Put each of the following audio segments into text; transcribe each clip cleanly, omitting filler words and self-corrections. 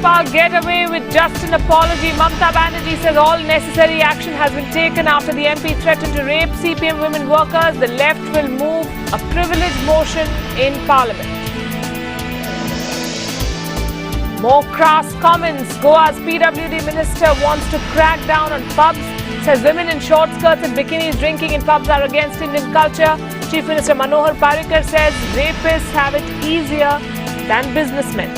Pal get away with just an apology? Mamata Banerjee says all necessary action has been taken after the MP threatened to rape CPM women workers. The left will move a privilege motion in Parliament. More crass comments. Goa's PWD minister wants to crack down on pubs. Says women in short skirts and bikinis drinking in pubs are against Indian culture. Chief Minister Manohar Parrikar says rapists have it easier than businessmen.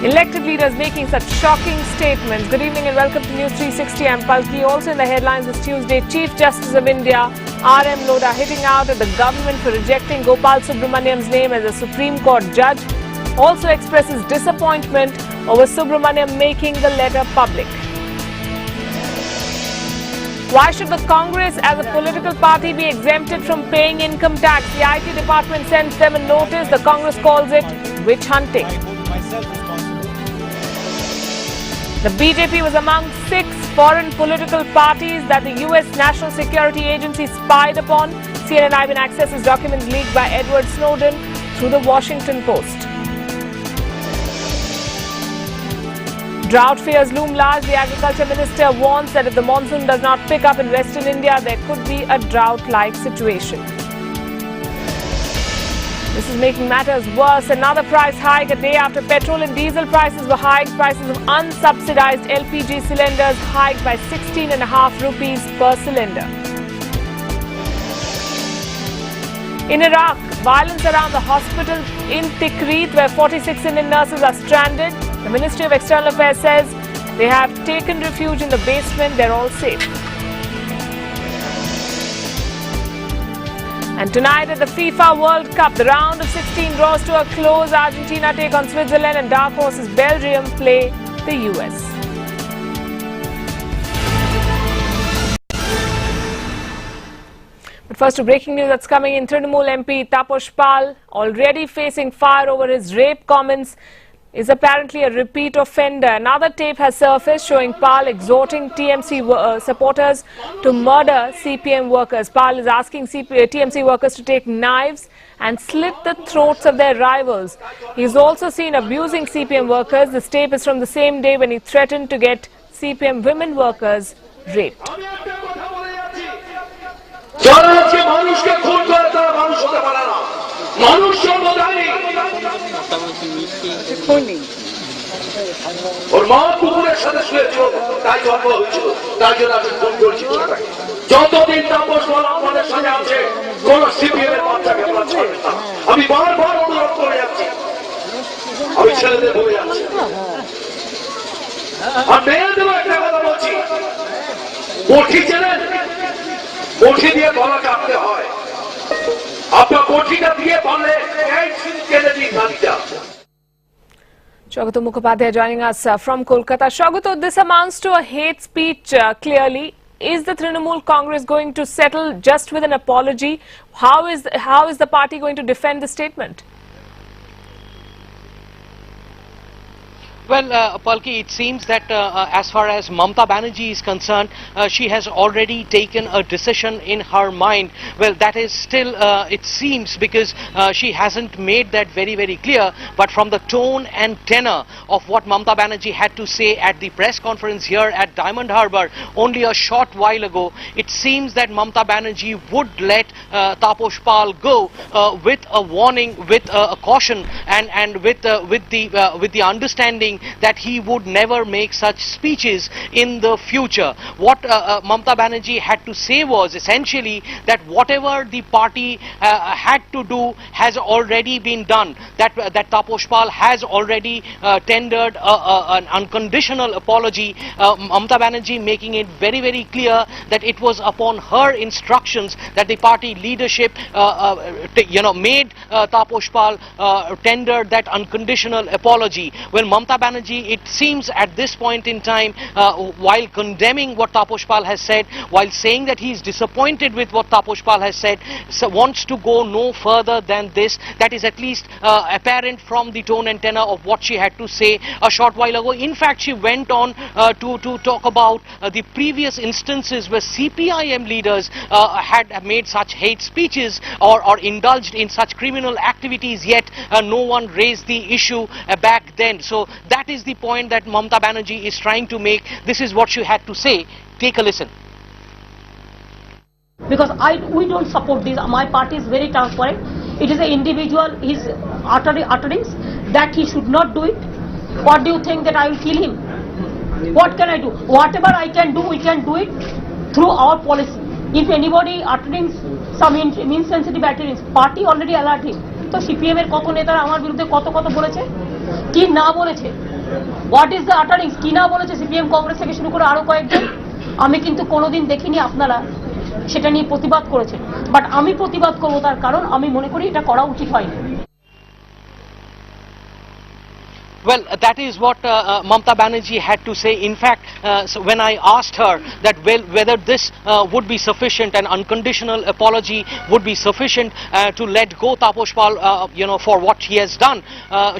Elected leaders making such shocking statements. Good evening and welcome to News 360. I'm Palki. Also in the headlines this Tuesday, Chief Justice of India R.M. Lodha hitting out at the government for rejecting Gopal Subramaniam's name as a Supreme Court judge. Also expresses disappointment over Subramaniam making the letter public. Why should the Congress as a political party be exempted from paying income tax? The IT department sends them a notice. The Congress calls it witch hunting. The BJP was among 6 foreign political parties that the US National Security Agency spied upon. CNN even accesses documents leaked by Edward Snowden through the Washington Post. Drought fears loom large. The Agriculture Minister warns that if the monsoon does not pick up in Western India, there could be a drought-like situation. This is making matters worse. Another price hike a day after petrol and diesel prices were hiked. Prices of unsubsidized LPG cylinders hiked by 16.5 rupees per cylinder. In Iraq, violence around the hospital in Tikrit, where 46 Indian nurses are stranded. The Ministry of External Affairs says they have taken refuge in the basement. They're all safe. And tonight at the FIFA World Cup, the round of 16 draws to a close. Argentina take on Switzerland and dark horses Belgium play the US. But first to breaking news that's coming in. Trinamool MP Tapas Pal, already facing fire over his rape comments, is apparently a repeat offender. Another tape has surfaced showing Pal exhorting TMC supporters to murder CPM workers. Pal is asking TMC workers to take knives and slit the throats of their rivals. He is also seen abusing CPM workers. This tape is from the same day when he threatened to get CPM women workers raped. ওর মা কুকুরের সাথে শুয়েছিল, তাই জন্ম হয়েছিল, তাই জন্য আমি ফোন করেছি। যতদিন তাপস পাল আমাদের সাথে আছে, কোন সিপিএম এর বাচ্চাকে আমরা ছাড়বে না। আমি বারবার অনুরোধ করে যাচ্ছি, আমি ছেলেদের বলে যাচ্ছি, আর মেয়েদেরও একটা কথা বলছি, বটি চেনেন, বটি দিয়ে গলা কাটতে হয়। আপনার বটিটা দিয়ে বলে এই কেটে দিন গাড়িটা। Shaugato Mukhopadhyay joining us from Kolkata. Shaugato, this amounts to a hate speech clearly. Is the Trinamool Congress going to settle just with an apology? How is the party going to defend the statement? Well, Palki, it seems that as far as Mamata Banerjee is concerned, she has already taken a decision in her mind. Well, that is still, it seems, because she hasn't made that very, very clear. But from the tone and tenor of what Mamata Banerjee had to say at the press conference here at Diamond Harbour only a short while ago, it seems that Mamata Banerjee would let Tapas Pal go with a warning, with a caution, and with the understanding that he would never make such speeches in the future. What Mamata Banerjee had to say was essentially that whatever the party had to do has already been done. That Tapas Pal has already tendered an unconditional apology. Mamata Banerjee making it very, very clear that it was upon her instructions that the party leadership made Tapas Pal tender that unconditional apology. Well, Mamata Banerjee, it seems at this point in time, while condemning what Tapas Pal has said, while saying that he is disappointed with what Tapas Pal has said, so wants to go no further than this. That is at least apparent from the tone and tenor of what she had to say a short while ago. In fact, she went on to talk about the previous instances where CPIM leaders had made such hate speeches or indulged in such criminal activities, yet no one raised the issue back then. So that is the point that Mamata Banerjee is trying to make. This is what she had to say. Take a listen. Because we don't support this. My party is very transparent. It is an individual, his utterings that he should not do it. What do you think, that I will kill him? What can I do? Whatever I can do, we can do it through our policy. If anybody uttering some insensitive utterings, party already alert him. তো CPM এর কত নেতারা আমার বিরুদ্ধে কত বলেছে, কি না বলেছে, হোয়াট ইজ দ্য আটারিংস, কি না বলেছে সিপিএম কংগ্রেস থেকে শুরু করে আরো কয়েকজন। আমি কিন্তু কোনোদিন দেখিনি আপনারা সেটা নিয়ে প্রতিবাদ করেছেন, বাট আমি প্রতিবাদ করব তার কারণ আমি মনে করি এটা করা উচিত হয়নি। Well, that is what Mamata Banerjee had to say. In fact, so when I asked her that whether this would be sufficient, an unconditional apology would be sufficient to let go Tapas Pal, for what he has done,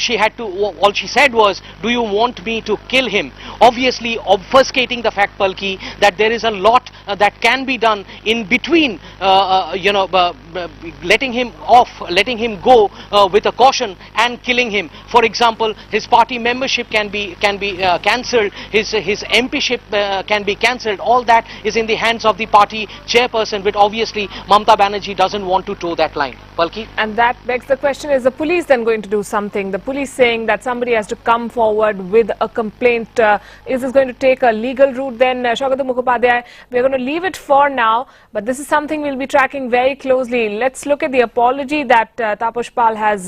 she had to. All she said was, "Do you want me to kill him?" Obviously, obfuscating the fact, Palki, that there is a lot that can be done in between. Letting him off, letting him go with a caution, and killing him. For example, his party membership can be cancelled, his MPship can be cancelled. All that is in the hands of the party chairperson, but obviously Mamata Banerjee doesn't want to toe that line. Palki? And that begs the question, is the police then going to do something? The police saying that somebody has to come forward with a complaint. Is this going to take a legal route then? Shagadu Mukhopadhyay, we're going to leave it for now, but this is something we'll be tracking very closely. Let's look at the apology that Tapas Pal has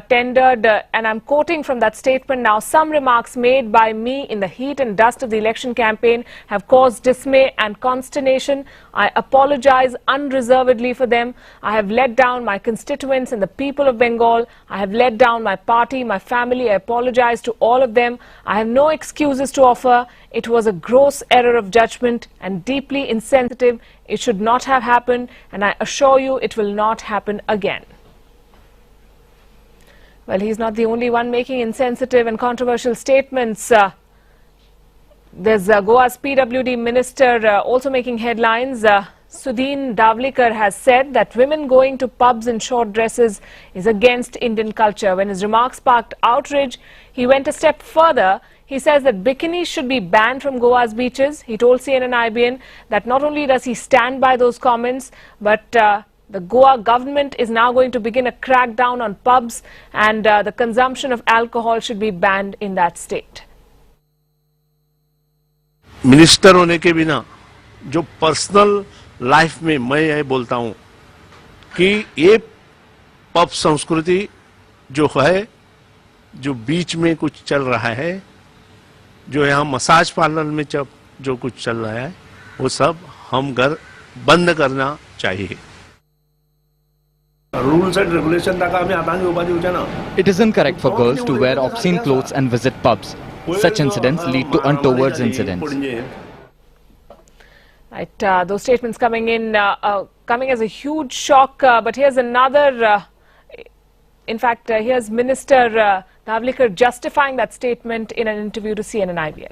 tendered, and I'm quoting from that statement now. "Some remarks made by me in the heat and dust of the election campaign have caused dismay and consternation. I apologize unreservedly for them. I have let down my constituents and the people of Bengal. I have let down my party, my family. I apologize to all of them. I have no excuses to offer. It was a gross error of judgment and deeply insensitive. It should not have happened, and I assure you it will not happen again." Well, he's not the only one making insensitive and controversial statements. There's Goa's PWD minister also making headlines. Sudhin Davlikar has said that women going to pubs in short dresses is against Indian culture. When his remarks sparked outrage, he went a step further. He says that bikinis should be banned from Goa's beaches. He told CNN-IBN that not only does he stand by those comments, but the Goa government is now going to begin a crackdown on pubs, and the consumption of alcohol should be banned in that state. Minister होने के बिना जो personal life में मैं ये बोलता हूं कि ये पब संस्कृति जो है, जो बीच में कुछ चल रहा है, जो यहाँ मसाज पार्लर में जो कुछ चल रहा है, वो सब हम घर बंद करना चाहिए. Rules and regulation taka ami atangi upaji ucha na. It is incorrect for girls to wear obscene clothes and visit pubs. Such incidents lead to untoward incidents. Right, those statements coming as a huge shock. But here's another. In fact, here's Minister Davlikar justifying that statement in an interview to CNN-IBN.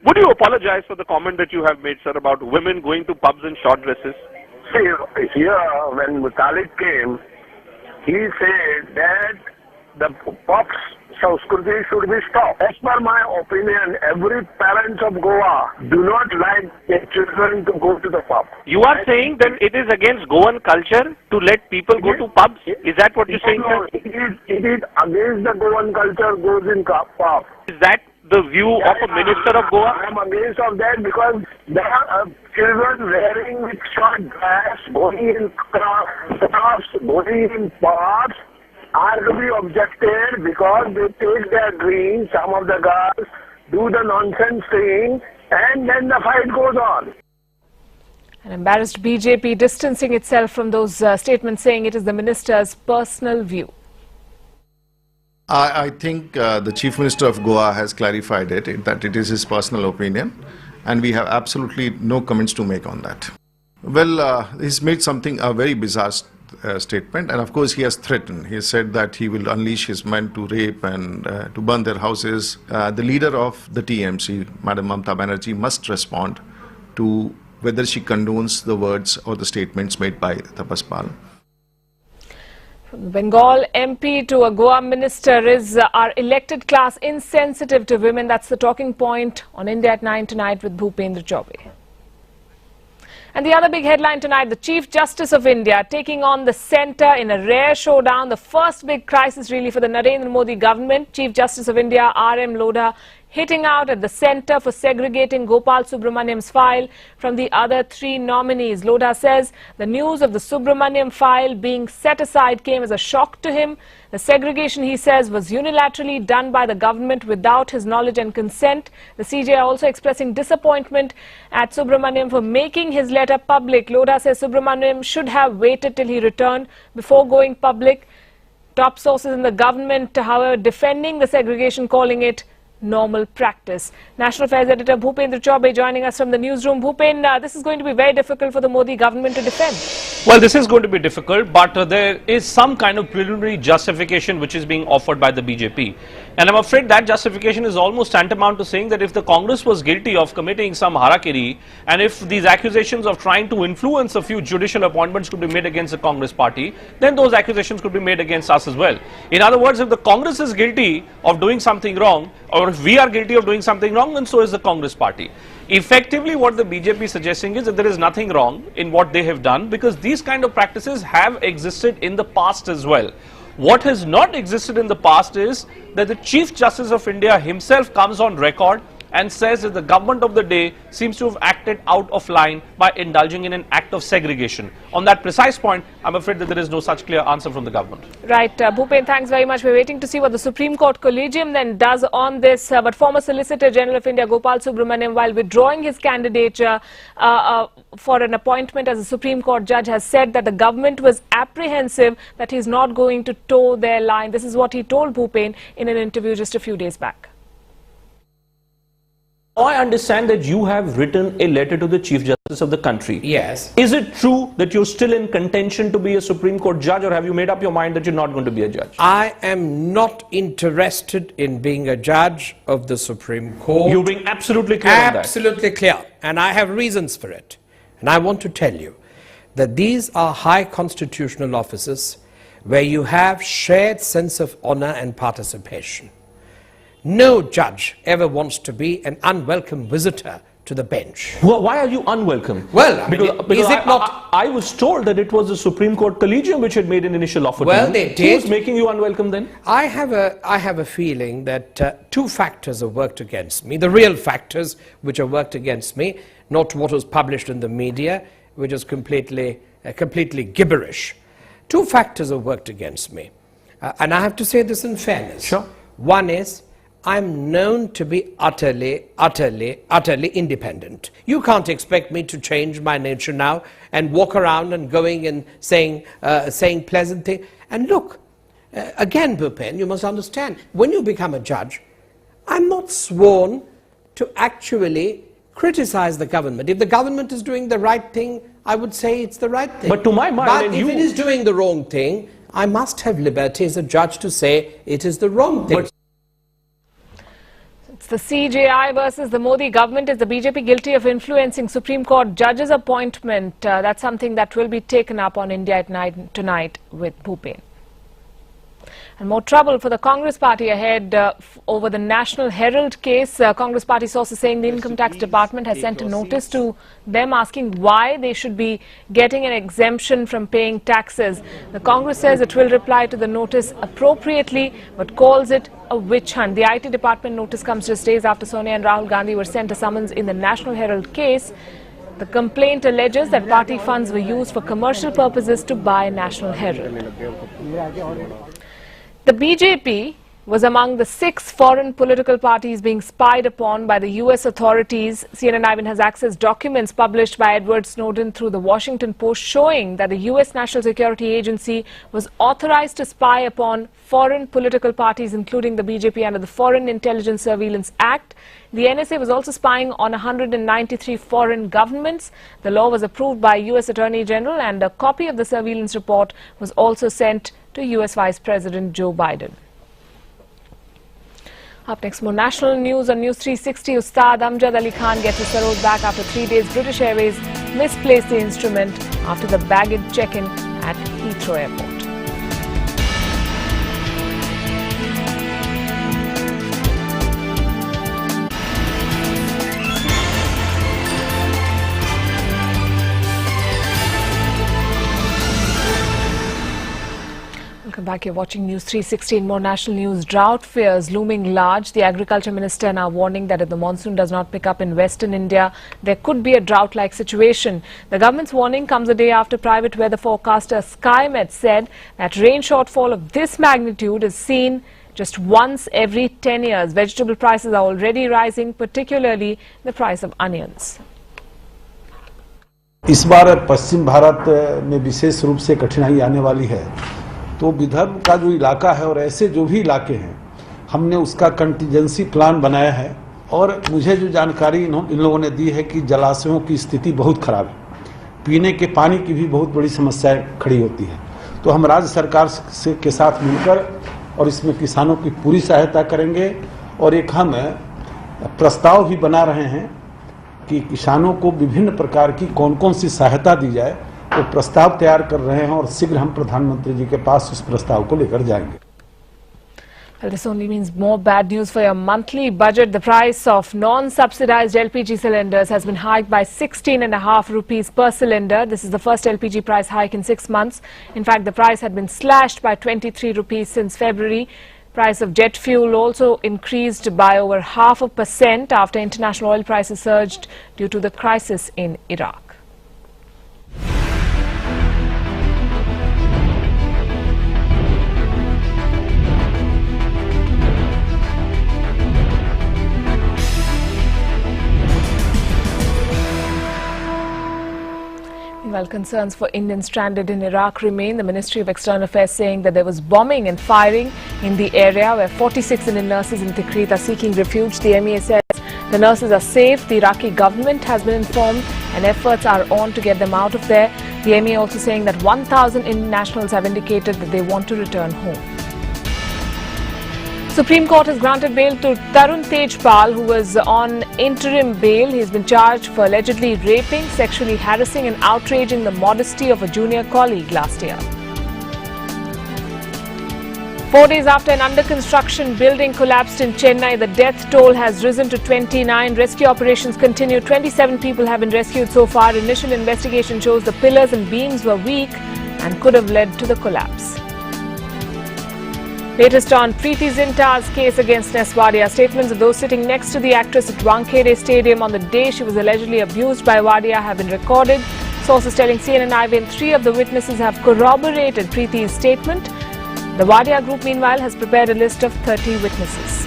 Would you apologize for the comment that you have made, sir, about women going to pubs in short dresses? See, here when Mutalik came, he said that the pubs Sanskriti should be stopped. As per my opinion, every parent of Goa do not like their children to go to the pub. You are saying that it is against Goan culture to let people go to pubs? Is that what you're saying, sir? It is against the Goan culture goes in pub. Is that the view of a minister of Goa? I am against of that because there are children wearing with short dress, going in crafts, going in pubs, are to be objected because they take their drinks, some of the girls do the nonsense thing, and then the fight goes on. An embarrassed BJP distancing itself from those statements, saying it is the minister's personal view. I think the Chief Minister of Goa has clarified that it is his personal opinion, and we have absolutely no comments to make on that. Well, he's made a very bizarre statement, and of course he has threatened. He has said that he will unleash his men to rape and to burn their houses. The leader of the TMC, Madam Mamta Banerjee, must respond to whether she condones the words or the statements made by Tapas Pal. From Bengal MP to a Goa minister, is our elected class insensitive to women? That's the talking point on India at 9 tonight with Bhupendra Chaubey. And the other big headline tonight, the Chief Justice of India taking on the centre in a rare showdown, the first big crisis really for the Narendra Modi government. Chief Justice of India R.M. Lodha hitting out at the centre for segregating Gopal Subramaniam's file from the other three nominees. Lodha says the news of the Subramaniam file being set aside came as a shock to him. The segregation, he says, was unilaterally done by the government without his knowledge and consent. The CJI also expressing disappointment at Subramaniam for making his letter public. Lodha says Subramaniam should have waited till he returned before going public. Top sources in the government, however, defending the segregation, calling it normal practice. National Affairs Editor Bhupendra Chaubey joining us from the newsroom. Bhupen, this is going to be very difficult for the Modi government to defend. Well, this is going to be difficult, but there is some kind of preliminary justification which is being offered by the BJP. And I'm afraid that justification is almost tantamount to saying that if the Congress was guilty of committing some harakiri, and if these accusations of trying to influence a few judicial appointments could be made against the Congress party, then those accusations could be made against us as well. In other words, if the Congress is guilty of doing something wrong, or if we are guilty of doing something wrong, then so is the Congress party. Effectively, what the BJP is suggesting is that there is nothing wrong in what they have done, because these kind of practices have existed in the past as well. What has not existed in the past is that the Chief Justice of India himself comes on record and says that the government of the day seems to have acted out of line by indulging in an act of segregation. On that precise point, I'm afraid that there is no such clear answer from the government. Right, Bhupen, thanks very much. We're waiting to see what the Supreme Court Collegium then does on this. But former Solicitor General of India, Gopal Subramaniam, while withdrawing his candidature for an appointment as a Supreme Court judge, has said that the government was apprehensive that he's not going to toe their line. This is what he told Bhupen in an interview just a few days back. I understand that you have written a letter to the Chief Justice of the country. Yes. Is it true that you're still in contention to be a Supreme Court judge, or have you made up your mind that you're not going to be a judge? I am not interested in being a judge of the Supreme Court. You're being absolutely clear on that. Absolutely clear. And I have reasons for it. And I want to tell you that these are high constitutional offices where you have shared sense of honor and participation. No judge ever wants to be an unwelcome visitor to the bench. Well, why are you unwelcome? Well, because is it not? I was told that it was the Supreme Court Collegium which had made an initial offer to you. Well, they did. Who's making you unwelcome then? I have a feeling that two factors have worked against me. The real factors which have worked against me, not what was published in the media, which is completely gibberish. Two factors have worked against me. And I have to say this in fairness. Sure. One is, I'm known to be utterly independent. You can't expect me to change my nature now and walk around and going and saying pleasant things. And look, again, Bhupen, you must understand, when you become a judge, I'm not sworn to actually criticize the government. If the government is doing the right thing, I would say it's the right thing. But to my mind, but if it is doing the wrong thing, I must have liberty as a judge to say it is the wrong thing. It's the CJI versus the Modi government. Is the BJP guilty of influencing Supreme Court judges' appointment? That's something that will be taken up on India at Night tonight with Bhupen. And more trouble for the Congress party ahead over the National Herald case. Congress party sources saying the Income Tax Department has sent a notice to them asking why they should be getting an exemption from paying taxes. The Congress says it will reply to the notice appropriately, but calls it a witch hunt. The IT Department notice comes just days after Sonia and Rahul Gandhi were sent a summons in the National Herald case. The complaint alleges that party funds were used for commercial purposes to buy National Herald. The BJP was among the 6 foreign political parties being spied upon by the US authorities. CNN-9 has accessed documents published by Edward Snowden through the Washington Post showing that the US National Security Agency was authorized to spy upon foreign political parties, including the BJP, under the Foreign Intelligence Surveillance Act. The NSA was also spying on 193 foreign governments. The law was approved by US Attorney General, and a copy of the surveillance report was also sent to US Vice President Joe Biden. Up next, more national news on News 360. Ustad Amjad Ali Khan gets his Sarod back after 3 days. British Airways misplaced the instrument after the baggage check-in at Heathrow Airport. Welcome back. You're watching News 360. More national news. Drought fears looming large. The Agriculture Minister now warning that if the monsoon does not pick up in Western India, there could be a drought-like situation. The government's warning comes a day after private weather forecaster SkyMet said that rain shortfall of this magnitude is seen just once every 10 years. Vegetable prices are already rising, particularly the price of onions. इस बार पश्चिम भारत में विशेष रूप से कठिनाई आने वाली है, तो विदर्भ का जो इलाका है और ऐसे जो भी इलाके हैं, हमने उसका कंटीजेंसी प्लान बनाया है। और मुझे जो जानकारी इन लोगों ने दी है कि जलाशयों की स्थिति बहुत खराब है, पीने के पानी की भी बहुत बड़ी समस्याएं खड़ी होती है। तो हम राज्य सरकार के साथ मिलकर और इसमें किसानों की पूरी सहायता करेंगे। और एक हम प्रस्ताव भी बना रहे हैं कि किसानों को विभिन्न प्रकार की कौन-कौन सी सहायता दी जाए, तो प्रस्ताव तैयार कर रहे हैं और शीघ्र हम प्रधानमंत्री जी के पास उस प्रस्ताव को लेकर जाएंगे। Well, this only means more bad news for your monthly budget. The price of non-subsidized LPG cylinders has been hiked by 16.5 rupees per cylinder. This is the first LPG price hike in 6 months. In fact, the price had been slashed by 23 rupees since February. Price of jet fuel also increased by over 0.5% after international oil prices surged due to the crisis in Iraq. While concerns for Indians stranded in Iraq remain, the Ministry of External Affairs saying that there was bombing and firing in the area where 46 Indian nurses in Tikrit are seeking refuge. The MEA says the nurses are safe. The Iraqi government has been informed and efforts are on to get them out of there. The MEA also saying that 1,000 Indian nationals have indicated that they want to return home. Supreme Court has granted bail to Tapas Pal, who was on interim bail. He has been charged for allegedly raping, sexually harassing and outraging the modesty of a junior colleague last year. 4 days after an under-construction building collapsed in Chennai, the death toll has risen to 29. Rescue operations continue. 27 people have been rescued so far. Initial investigation shows the pillars and beams were weak and could have led to the collapse. Latest on Preeti Zinta's case against Wadia. Statements of those sitting next to the actress at Wankhede Stadium on the day she was allegedly abused by Wadia have been recorded. Sources telling CNN-9 3 of the witnesses have corroborated Preeti's statement. The Wadia group, meanwhile, has prepared a list of 30 witnesses.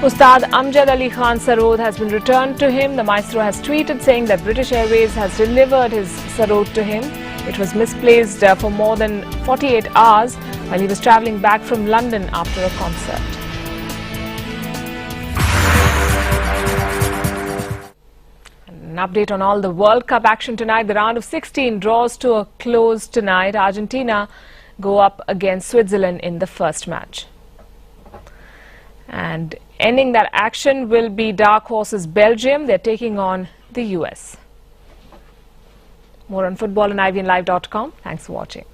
Ustad Amjad Ali Khan's Sarod has been returned to him. The maestro has tweeted saying that British Airways has delivered his Sarod to him. It was misplaced for more than 48 hours while he was travelling back from London after a concert. An update on all the World Cup action tonight. The round of 16 draws to a close tonight. Argentina go up against Switzerland in the first match. And ending that action will be dark horses Belgium. They're taking on the US. More on football on ivnlive.com. Thanks for watching.